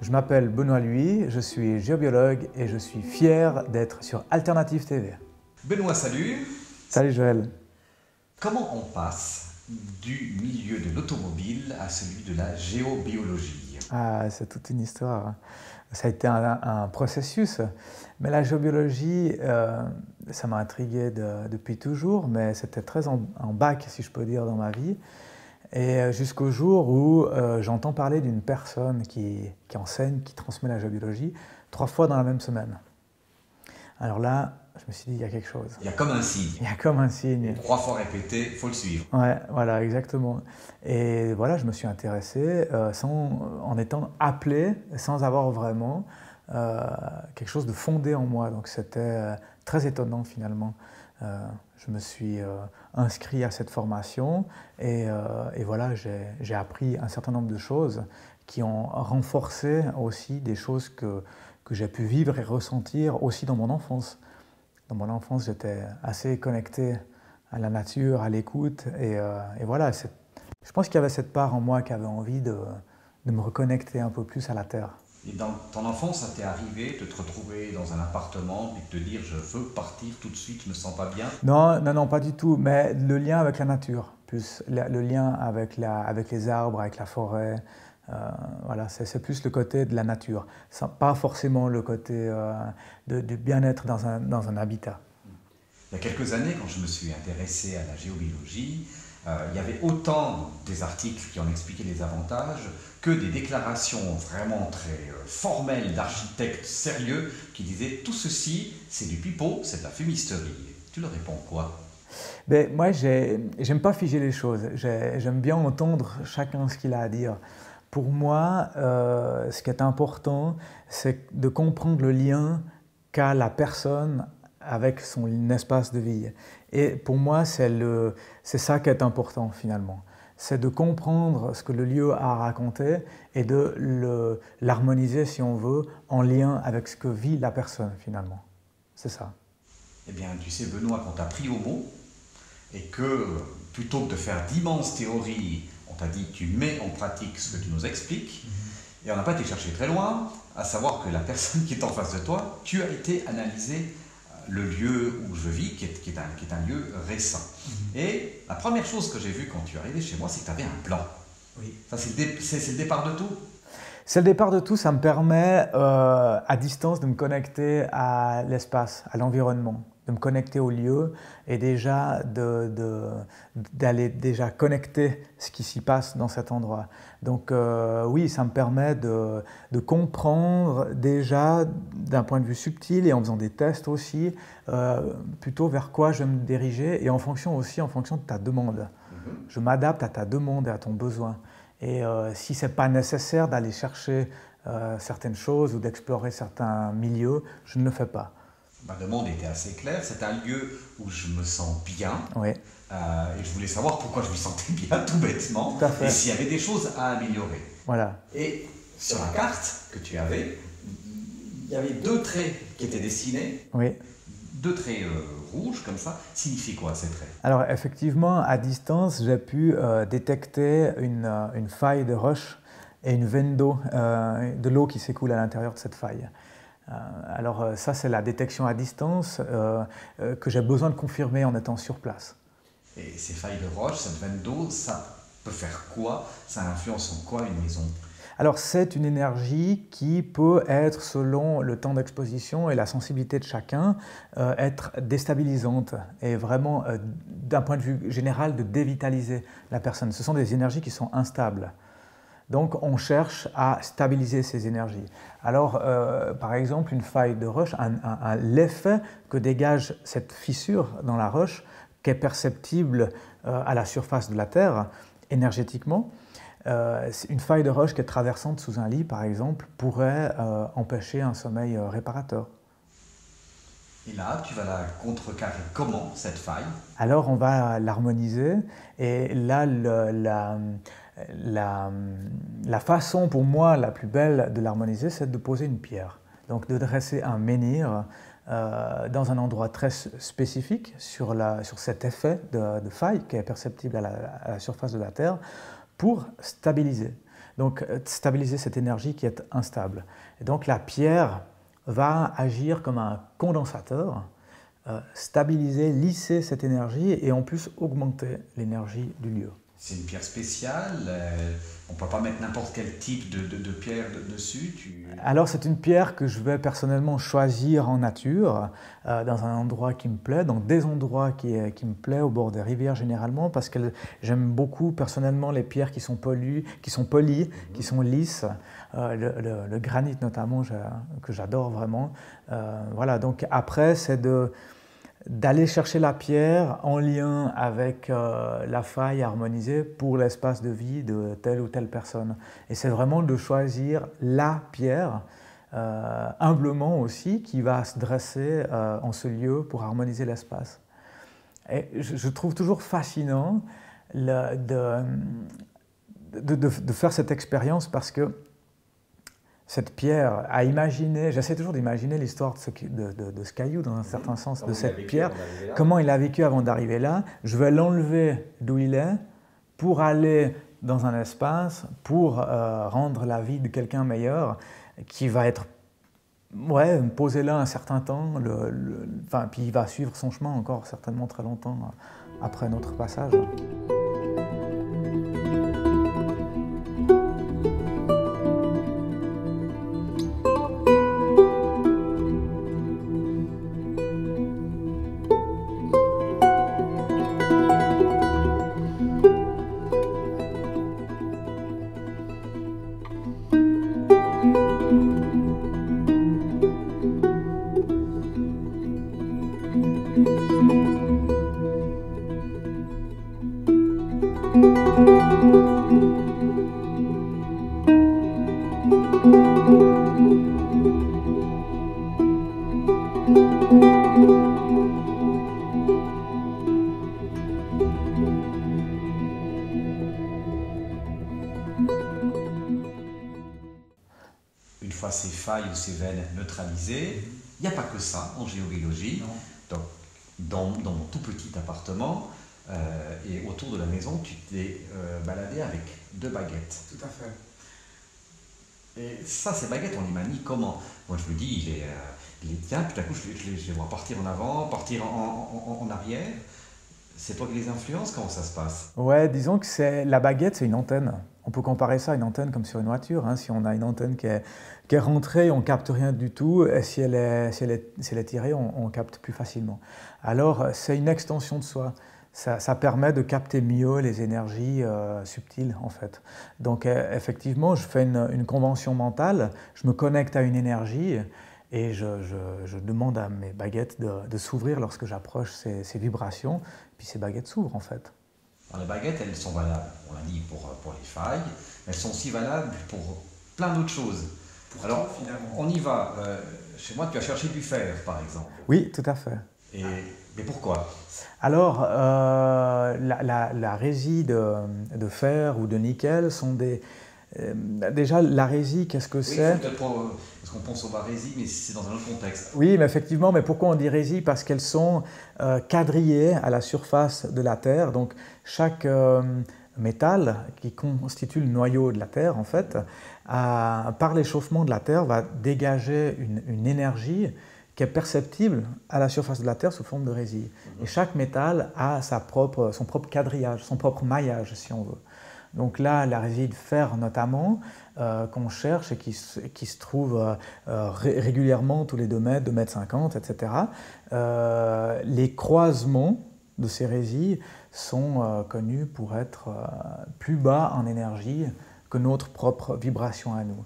Je m'appelle Benoît Lui, je suis géobiologue et je suis fier d'être sur Alternative TV. Benoît, salut. Salut Joël. Comment on passe du milieu de l'automobile à celui de la géobiologie? Ah, c'est toute une histoire. Ça a été un processus. Mais la géobiologie, ça m'a intrigué depuis toujours, mais c'était très en bac, si je peux dire, dans ma vie. Et jusqu'au jour où j'entends parler d'une personne qui enseigne, qui transmet la géobiologie 3 fois dans la même semaine. Alors là, je me suis dit, il y a quelque chose. Il y a comme un signe. Il y a comme un signe. 3 fois répété, il faut le suivre. Ouais, voilà, exactement. Et voilà, je me suis intéressé en étant appelé, sans avoir vraiment quelque chose de fondé en moi. Donc c'était très étonnant finalement. Je me suis inscrit à cette formation et voilà, j'ai appris un certain nombre de choses qui ont renforcé aussi des choses que j'ai pu vivre et ressentir aussi dans mon enfance. Dans mon enfance, j'étais assez connecté à la nature, à l'écoute et voilà, je pense qu'il y avait cette part en moi qui avait envie de me reconnecter un peu plus à la terre. Et dans ton enfance, ça t'est arrivé de te retrouver dans un appartement et de te dire je veux partir tout de suite, je me sens pas bien? Non, pas du tout, mais le lien avec la nature, plus le lien avec les arbres, avec la forêt, voilà, c'est plus le côté de la nature, pas forcément le côté du bien-être dans un habitat. Il y a quelques années, quand je me suis intéressé à la géobiologie, il y avait autant des articles qui en expliquaient les avantages que des déclarations vraiment très formelles d'architectes sérieux qui disaient tout ceci, c'est du pipeau, c'est de la fumisterie. Tu leur réponds quoi? Ben, moi, j'aime pas figer les choses. J'aime bien entendre chacun ce qu'il a à dire. Pour moi, ce qui est important, c'est de comprendre le lien qu'a la personne avec son espace de vie. Et pour moi, c'est ça qui est important finalement. C'est de comprendre ce que le lieu a à raconter et de l'harmoniser, si on veut, en lien avec ce que vit la personne finalement. C'est ça. Eh bien, tu sais, Benoît, qu'on t'a pris au mot et que plutôt que de faire d'immenses théories, on t'a dit tu mets en pratique ce que tu nous expliques. Et on n'a pas été chercher très loin, à savoir que la personne qui est en face de toi, tu as été analyser le lieu où je vis, qui est un lieu récent. Et la première chose que j'ai vue quand tu es arrivé chez moi, c'est que tu avais un plan. Oui. Ça, c'est le départ de tout. C'est le départ de tout, ça me permet à distance de me connecter à l'espace, à l'environnement, de me connecter au lieu et déjà d'aller déjà connecter ce qui s'y passe dans cet endroit. Donc oui, ça me permet de comprendre déjà d'un point de vue subtil et en faisant des tests aussi, plutôt vers quoi je vais me diriger et en fonction de ta demande. Je m'adapte à ta demande et à ton besoin. Et si ce n'est pas nécessaire d'aller chercher certaines choses ou d'explorer certains milieux, je ne le fais pas. Ma demande était assez claire, c'est un lieu où je me sens bien. Oui. Et je voulais savoir pourquoi je me sentais bien, tout bêtement, et s'il y avait des choses à améliorer. Voilà. Et sur la carte que tu avais, il y avait 2 traits qui étaient dessinés. Oui. 2 traits rouges, comme ça. Signifie quoi ces traits? Alors effectivement, à distance, j'ai pu détecter une faille de roche et une veine d'eau, de l'eau qui s'écoule à l'intérieur de cette faille. Alors ça, c'est la détection à distance que j'ai besoin de confirmer en étant sur place. Et ces failles de roche, cette veine d'eau, ça peut faire quoi? Ça influence en quoi une maison? Alors c'est une énergie qui peut être, selon le temps d'exposition et la sensibilité de chacun, être déstabilisante et vraiment, d'un point de vue général, de dévitaliser la personne. Ce sont des énergies qui sont instables. Donc on cherche à stabiliser ces énergies. Alors par exemple une faille de roche, l'effet que dégage cette fissure dans la roche, qui est perceptible à la surface de la Terre énergétiquement, une faille de roche qui est traversante sous un lit par exemple pourrait empêcher un sommeil réparateur. Et là, tu vas la contrecarrer comment, cette faille? Alors on va l'harmoniser et là la façon pour moi la plus belle de l'harmoniser, c'est de poser une pierre. Donc de dresser un menhir dans un endroit très spécifique sur cet effet de faille qui est perceptible à la surface de la Terre pour stabiliser. Donc stabiliser cette énergie qui est instable. Et donc la pierre va agir comme un condensateur, stabiliser, lisser cette énergie et en plus augmenter l'énergie du lieu. C'est une pierre spéciale, on ne peut pas mettre n'importe quel type de pierre dessus. Alors c'est une pierre que je vais personnellement choisir en nature, dans un endroit qui me plaît, dans des endroits qui me plaisent, au bord des rivières généralement, parce que j'aime beaucoup personnellement les pierres qui sont polies, qui sont lisses, le granit notamment, que j'adore vraiment. Voilà, donc après c'est d'aller chercher la pierre en lien avec la faille harmonisée pour l'espace de vie de telle ou telle personne. Et c'est vraiment de choisir la pierre, humblement aussi, qui va se dresser en ce lieu pour harmoniser l'espace. Et je trouve toujours fascinant de faire cette expérience parce que cette pierre, j'essaie toujours d'imaginer l'histoire de ce caillou, dans un certain sens, de cette pierre, comment il a vécu avant d'arriver là. Je vais l'enlever d'où il est pour aller dans un espace, pour rendre la vie de quelqu'un meilleure, qui va être posé là un certain temps, puis il va suivre son chemin encore certainement très longtemps après notre passage. Une fois ces failles ou ces veines neutralisées, il n'y a pas que ça en géobiologie. Donc, dans mon tout petit appartement et autour de la maison, tu t'es baladé avec 2 baguettes. Tout à fait. Et ça, ces baguettes, on les manie comment? Moi, je me dis, il les tient, tout à coup, je les vois partir en avant, partir en arrière. C'est toi qui les influences? Comment ça se passe? Ouais, disons que la baguette, c'est une antenne. On peut comparer ça à une antenne comme sur une voiture. Hein. Si on a une antenne qui est rentrée, on ne capte rien du tout. Et si elle est tirée, on capte plus facilement. Alors, c'est une extension de soi. Ça permet de capter mieux les énergies subtiles, en fait. Donc, effectivement, je fais une convention mentale. Je me connecte à une énergie et je demande à mes baguettes de s'ouvrir lorsque j'approche ces vibrations. Puis ces baguettes s'ouvrent, en fait. Alors, les baguettes, elles sont valables, on l'a dit, pour les failles, mais elles sont aussi valables pour plein d'autres choses. Alors, on y va. Chez moi, tu as cherché du fer, par exemple. Oui, tout à fait. Mais pourquoi? Alors, la résille de fer ou de nickel sont des... déjà, la résille, qu'est-ce que c'est? Parce qu'on pense aux résille, mais c'est dans un autre contexte. Oui, mais effectivement, mais pourquoi on dit résille? Parce qu'elles sont quadrillées à la surface de la Terre. Donc, chaque métal qui constitue le noyau de la Terre, en fait, par l'échauffement de la Terre, va dégager une énergie qui est perceptible à la surface de la Terre sous forme de résille. Et chaque métal a son propre quadrillage, son propre maillage, si on veut. Donc là, la résille de fer notamment, qu'on cherche et qui se trouve régulièrement tous les 2 mètres, 2 mètres 50, etc. Les croisements de ces résilles sont connus pour être plus bas en énergie que notre propre vibration à nous.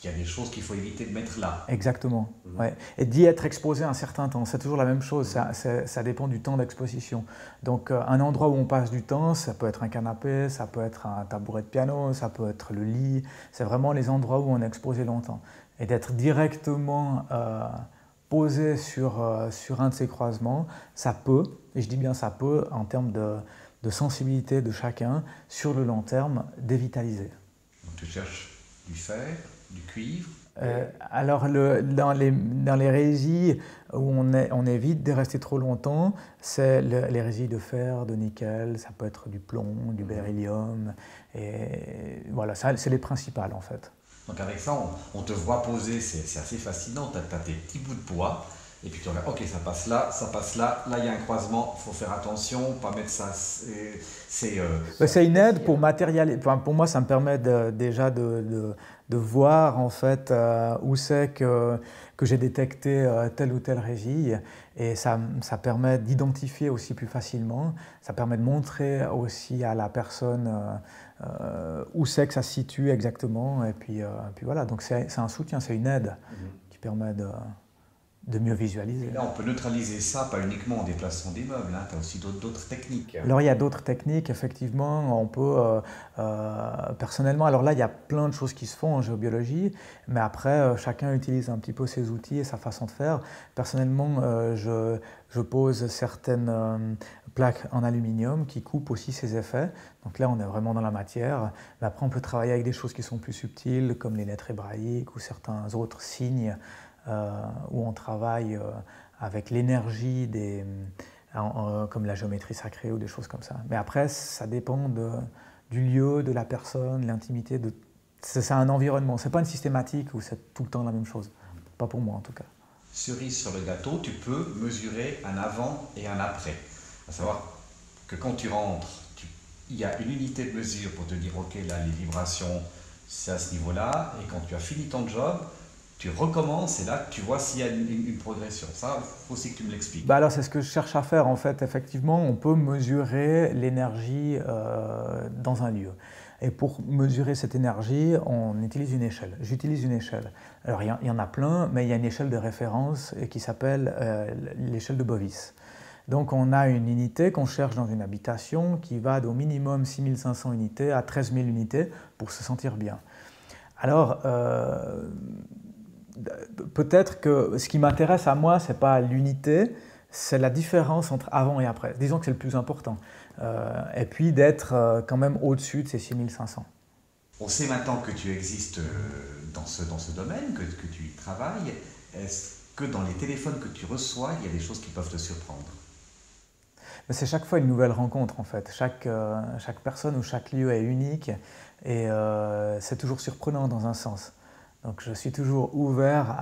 Il y a des choses qu'il faut éviter de mettre là. Exactement. Ouais. Et d'y être exposé un certain temps, c'est toujours la même chose, ça dépend du temps d'exposition. Donc un endroit où on passe du temps, ça peut être un canapé, ça peut être un tabouret de piano, ça peut être le lit, c'est vraiment les endroits où on est exposé longtemps. Et d'être directement posé sur un de ces croisements, ça peut, et je dis bien ça peut, en termes de sensibilité de chacun, sur le long terme, dévitaliser. Donc tu cherches du fer, du cuivre. Alors dans les résilles où on évite de rester trop longtemps, c'est les résilles de fer, de nickel, ça peut être du plomb, du beryllium, et voilà, c'est les principales en fait. Donc avec ça, on te voit poser, c'est assez fascinant, tu as tes petits bouts de bois, et puis tu regardes, ok, ça passe là, là il y a un croisement, il faut faire attention, pas mettre ça, c'est une aide pour matérialiser, enfin, pour moi ça me permet déjà de voir en fait où c'est que j'ai détecté telle ou telle résille, et ça permet d'identifier aussi plus facilement, ça permet de montrer aussi à la personne où c'est que ça se situe exactement, et puis voilà, donc c'est un soutien, c'est une aide qui permet de mieux visualiser. Et là, on peut neutraliser ça, pas uniquement en déplaçant des meubles, hein, tu as aussi d'autres techniques. Alors il y a d'autres techniques, effectivement, on peut, personnellement, alors là il y a plein de choses qui se font en géobiologie, mais après chacun utilise un petit peu ses outils et sa façon de faire. Personnellement, je pose certaines plaques en aluminium qui coupent aussi ces effets, donc là on est vraiment dans la matière, mais après on peut travailler avec des choses qui sont plus subtiles, comme les lettres hébraïques ou certains autres signes, où on travaille avec l'énergie comme la géométrie sacrée ou des choses comme ça. Mais après, ça dépend du lieu, de la personne, l'intimité. C'est un environnement. C'est pas une systématique où c'est tout le temps la même chose. Pas pour moi en tout cas. Cerise sur le gâteau, tu peux mesurer un avant et un après. À savoir que quand tu rentres, il y a une unité de mesure pour te dire ok, là les vibrations c'est à ce niveau-là, et quand tu as fini ton job, tu recommences et là tu vois s'il y a une progression. Ça, il faut aussi que tu me l'expliques. Alors c'est ce que je cherche à faire en fait. Effectivement, on peut mesurer l'énergie dans un lieu. Et pour mesurer cette énergie, on utilise une échelle. J'utilise une échelle. Alors il y en a plein, mais il y a une échelle de référence qui s'appelle l'échelle de Bovis. Donc on a une unité qu'on cherche dans une habitation qui va d'au minimum 6500 unités à 13 000 unités pour se sentir bien. Alors peut-être que ce qui m'intéresse à moi, ce n'est pas l'unité, c'est la différence entre avant et après. Disons que c'est le plus important. Et puis d'être quand même au-dessus de ces 6500. On sait maintenant que tu existes dans ce domaine, que tu y travailles. Est-ce que dans les téléphones que tu reçois, il y a des choses qui peuvent te surprendre? C'est chaque fois une nouvelle rencontre en fait. Chaque personne ou chaque lieu est unique, et c'est toujours surprenant dans un sens. Donc je suis toujours ouvert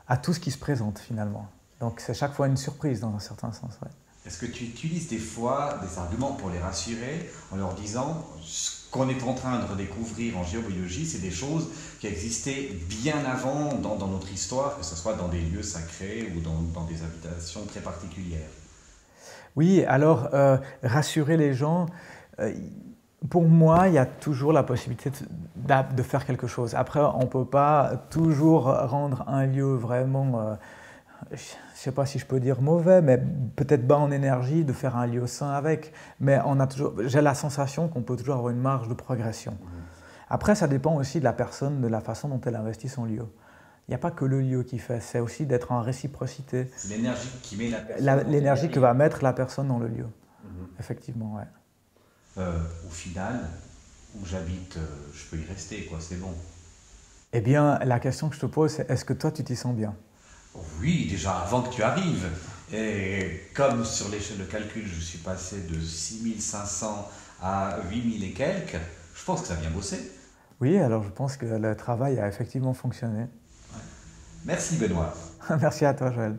à tout ce qui se présente finalement. Donc c'est chaque fois une surprise dans un certain sens. Ouais. Est-ce que tu utilises des fois des arguments pour les rassurer en leur disant ce qu'on est en train de redécouvrir en géobiologie, c'est des choses qui existaient bien avant dans notre histoire, que ce soit dans des lieux sacrés ou dans des habitations très particulières? Oui, alors rassurer les gens, pour moi, il y a toujours la possibilité de faire quelque chose. Après, on ne peut pas toujours rendre un lieu vraiment, je ne sais pas si je peux dire mauvais, mais peut-être bas en énergie, de faire un lieu sain avec. Mais j'ai la sensation qu'on peut toujours avoir une marge de progression. Après, ça dépend aussi de la personne, de la façon dont elle investit son lieu. Il n'y a pas que le lieu qui fait, c'est aussi d'être en réciprocité. C'est l'énergie qui met la personne. L'énergie que va mettre la personne dans le lieu. Effectivement, ouais. Au final, où j'habite, je peux y rester, quoi, c'est bon. Eh bien, la question que je te pose, c'est est-ce que toi, tu t'y sens bien? Oui, déjà avant que tu arrives. Et comme sur l'échelle de calcul, je suis passé de 6500 à 8000 et quelques, je pense que ça a bien bossé. Oui, alors je pense que le travail a effectivement fonctionné. Merci Benoît. Merci à toi, Joël.